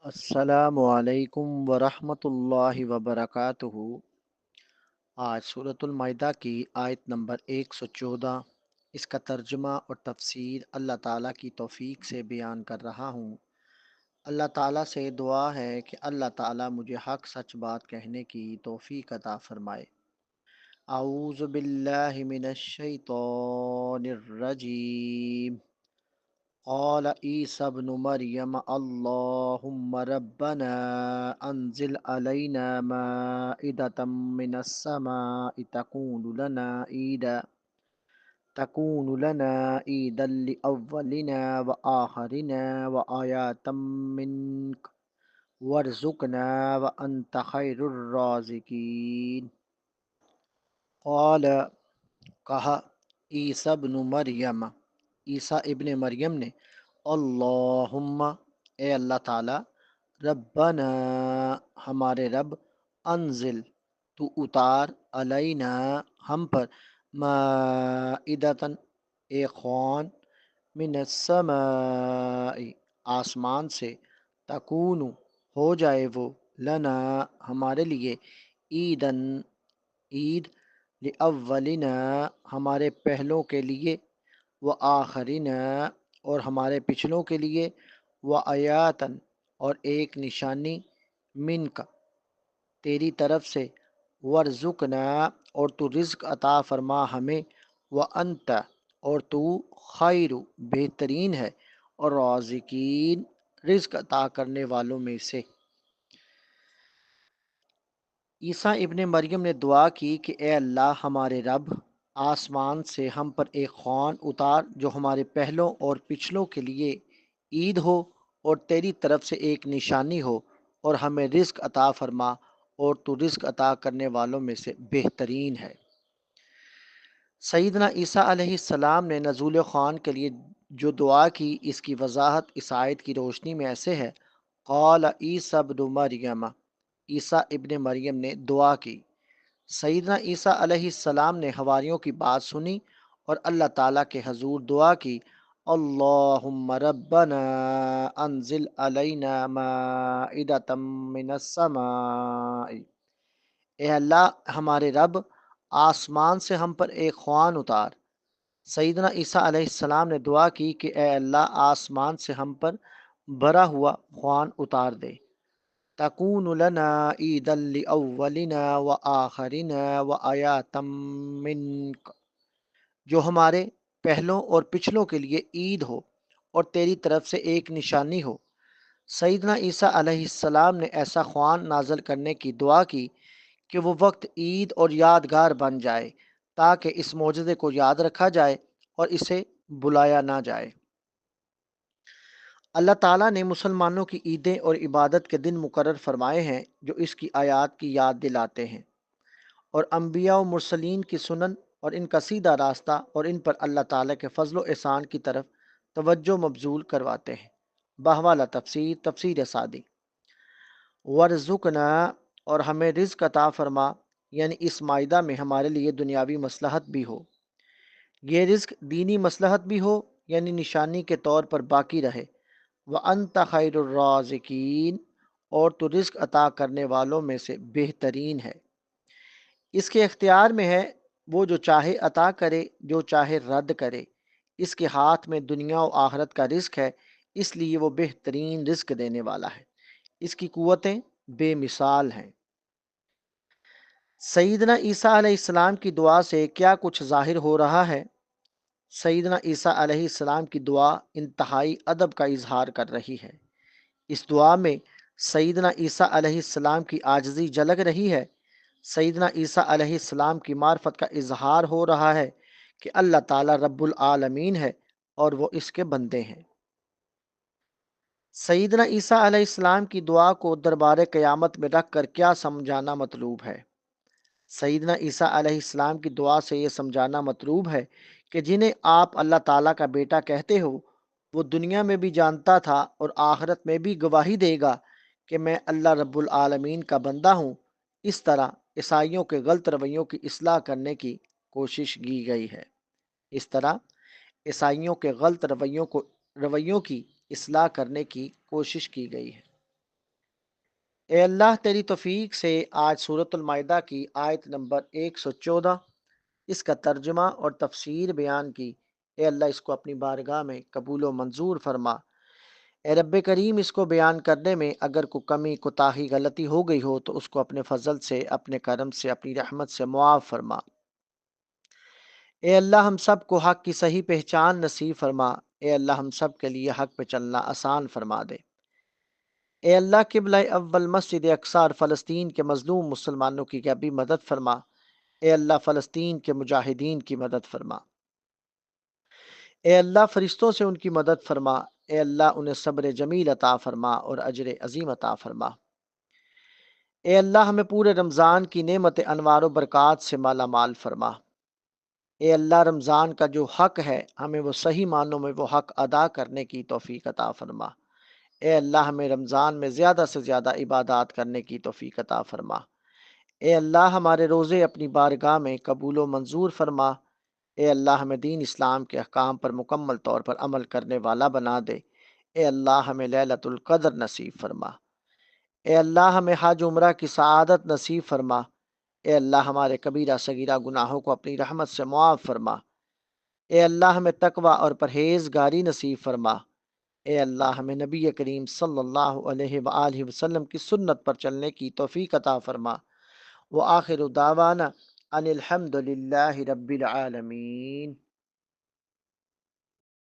السلام علیکم ورحمۃ اللہ وبرکاتہ۔ آج سورۃ المائدہ کی آیت نمبر 114، اس کا ترجمہ اور تفسیر اللہ تعالیٰ کی توفیق سے بیان کر رہا ہوں۔ اللہ تعالیٰ سے دعا ہے کہ اللہ تعالیٰ مجھے حق سچ بات کہنے کی توفیق عطا فرمائے۔ اعوذ باللہ من الشیطان الرجیم۔ قال عیسی ابن مریم اللہم ربنا انزل علینا مائدة من السماء تكون لنا عیدا لأولنا وآخرنا وآیاتا منک وارزقنا وانت خیر الرازقین۔ قال کہا عیسی ابن مریم، عیسیٰ ابن مریم نے، اللہم اے اللہ تعالی، ربنا ہمارے رب، انزل تو اتار، علینا ہم پر، مائدتن ایک خوان، من السماء آسمان سے، تکون ہو جائے وہ، لنا ہمارے لیے، عیدن عید، لأولنا ہمارے پہلوں کے لیے، وآخرنا اور ہمارے پچھلوں کے لیے، وآیاتن اور ایک نشانی، منک تیری طرف سے، ورزقنا اور تو رزق عطا فرما ہمیں، وانت اور تو خیر بہترین ہے، اور رازقین رزق عطا کرنے والوں میں سے۔ عیسیٰ ابن مریم نے دعا کی کہ اے اللہ ہمارے رب، آسمان سے ہم پر ایک خوان اتار جو ہمارے پہلوں اور پچھلوں کے لیے عید ہو، اور تیری طرف سے ایک نشانی ہو، اور ہمیں رزق عطا فرما، اور تو رزق عطا کرنے والوں میں سے بہترین ہے۔ سیدنا عیسیٰ علیہ السلام نے نزول خوان کے لیے جو دعا کی، اس کی وضاحت اس آیت کی روشنی میں ایسے ہے۔ قال عیسی ابن مریم، عیسیٰ ابن مریم نے دعا کی۔ سیدنا عیسیٰ علیہ السلام نے حواریوں کی بات سنی اور اللہ تعالیٰ کے حضور دعا کی، اللہم ربنا انزل علینا مائدة من السماء، اے اللہ ہمارے رب، آسمان سے ہم پر ایک خوان اتار۔ سیدنا عیسیٰ علیہ السلام نے دعا کی کہ اے اللہ آسمان سے ہم پر بھرا ہوا خوان اتار دے، تکون لنا عیدا لأولنا وآخرنا وآیاتا منک، جو ہمارے پہلوں اور پچھلوں کے لیے عید ہو، اور تیری طرف سے ایک نشانی ہو۔ سیدنا عیسیٰ علیہ السلام نے ایسا خوان نازل کرنے کی دعا کی کہ وہ وقت عید اور یادگار بن جائے، تاکہ اس معجزے کو یاد رکھا جائے اور اسے بلایا نہ جائے۔ اللہ تعالیٰ نے مسلمانوں کی عیدیں اور عبادت کے دن مقرر فرمائے ہیں جو اس کی آیات کی یاد دلاتے ہیں، اور انبیاء و مرسلین کی سنن اور ان کا سیدھا راستہ اور ان پر اللہ تعالیٰ کے فضل و احسان کی طرف توجہ مبذول کرواتے ہیں۔ بہوالا تفسیر سعدی۔ ورزقنا اور ہمیں رزق عطا فرما، یعنی اس مائدہ میں ہمارے لیے دنیاوی مصلحت بھی ہو، یہ رزق دینی مصلحت بھی ہو، یعنی نشانی کے طور پر باقی رہے، وَأَنْتَ خَيْرُ الرَّازِقِينَ اور تو رزق عطا کرنے والوں میں سے بہترین ہے۔ اس کے اختیار میں ہے، وہ جو چاہے عطا کرے، جو چاہے رد کرے، اس کے ہاتھ میں دنیا و آخرت کا رزق ہے، اس لیے وہ بہترین رزق دینے والا ہے، اس کی قوتیں بے مثال ہیں۔ سیدنا عیسیٰ علیہ السلام کی دعا سے کیا کچھ ظاہر ہو رہا ہے؟ سیدنا عیسیٰ علیہ السلام کی دعا انتہائی ادب کا اظہار کر رہی ہے۔ اس دعا میں سیدنا عیسیٰ علیہ السلام کی عاجزی جھلک رہی ہے۔ سیدنا عیسیٰ علیہ السلام کی معرفت کا اظہار ہو رہا ہے کہ اللہ تعالیٰ رب العالمین ہے اور وہ اس کے بندے ہیں۔ سیدنا عیسیٰ علیہ السلام کی دعا کو دربار قیامت میں رکھ کر کیا سمجھانا مطلوب ہے؟ سیدنا عیسیٰ علیہ السلام کی دعا سے یہ سمجھانا مطلوب ہے کہ جنہیں آپ اللہ تعالیٰ کا بیٹا کہتے ہو، وہ دنیا میں بھی جانتا تھا اور آخرت میں بھی گواہی دے گا کہ میں اللہ رب العالمین کا بندہ ہوں۔ اس طرح عیسائیوں کے غلط رویوں کی اصلاح کرنے کی کوشش کی گئی ہے۔ اس طرح عیسائیوں کے غلط رویوں کی اصلاح کرنے کی کوشش کی گئی ہے۔ اے اللہ تیری توفیق سے آج سورۃ المائدہ کی آیت نمبر 114 اس کا ترجمہ اور تفسیر بیان کی۔ اے اللہ اس کو اپنی بارگاہ میں قبول و منظور فرما۔ اے رب کریم اس کو بیان کرنے میں اگر کوئی کمی کوتاہی غلطی ہو گئی ہو تو اس کو اپنے فضل سے، اپنے کرم سے، اپنی رحمت سے معاف فرما۔ اے اللہ ہم سب کو حق کی صحیح پہچان نصیب فرما۔ اے اللہ ہم سب کے لیے حق پہ چلنا آسان فرما دے۔ اے اللہ قبلہ اول مسجد اقصی اور فلسطین کے مظلوم مسلمانوں کی بھی مدد فرما۔ اے اللہ فلسطین کے مجاہدین کی مدد فرما۔ اے اللہ فرشتوں سے ان کی مدد فرما۔ اے اللہ انہیں صبر جمیل عطا فرما اور اجر عظیم عطا فرما۔ اے اللہ ہمیں پورے رمضان کی نعمت انوار و برکات سے مالا مال فرما۔ اے اللہ رمضان کا جو حق ہے ہمیں وہ صحیح معنوں میں وہ حق ادا کرنے کی توفیق عطا فرما۔ اے اللہ ہمیں رمضان میں زیادہ سے زیادہ عبادات کرنے کی توفیق عطا فرما۔ اے اللہ ہمارے روزے اپنی بارگاہ میں قبول و منظور فرما۔ اے اللہ ہمیں دین اسلام کے احکام پر مکمل طور پر عمل کرنے والا بنا دے۔ اے اللہ ہمیں لیلۃ القدر نصیب فرما۔ اے اللہ ہمیں حج عمرہ کی سعادت نصیب فرما۔ اے اللہ ہمارے کبیرہ صغیرہ گناہوں کو اپنی رحمت سے معاف فرما۔ اے اللہ ہمیں تقوی اور پرہیزگاری نصیب فرما۔ اے اللہ ہمیں نبی کریم صلی اللہ علیہ وآلہ وسلم کی سنت پر چلنے کی توفیق عطا فرما۔ وآخر دعوانا ان الحمد للہ رب العالمین۔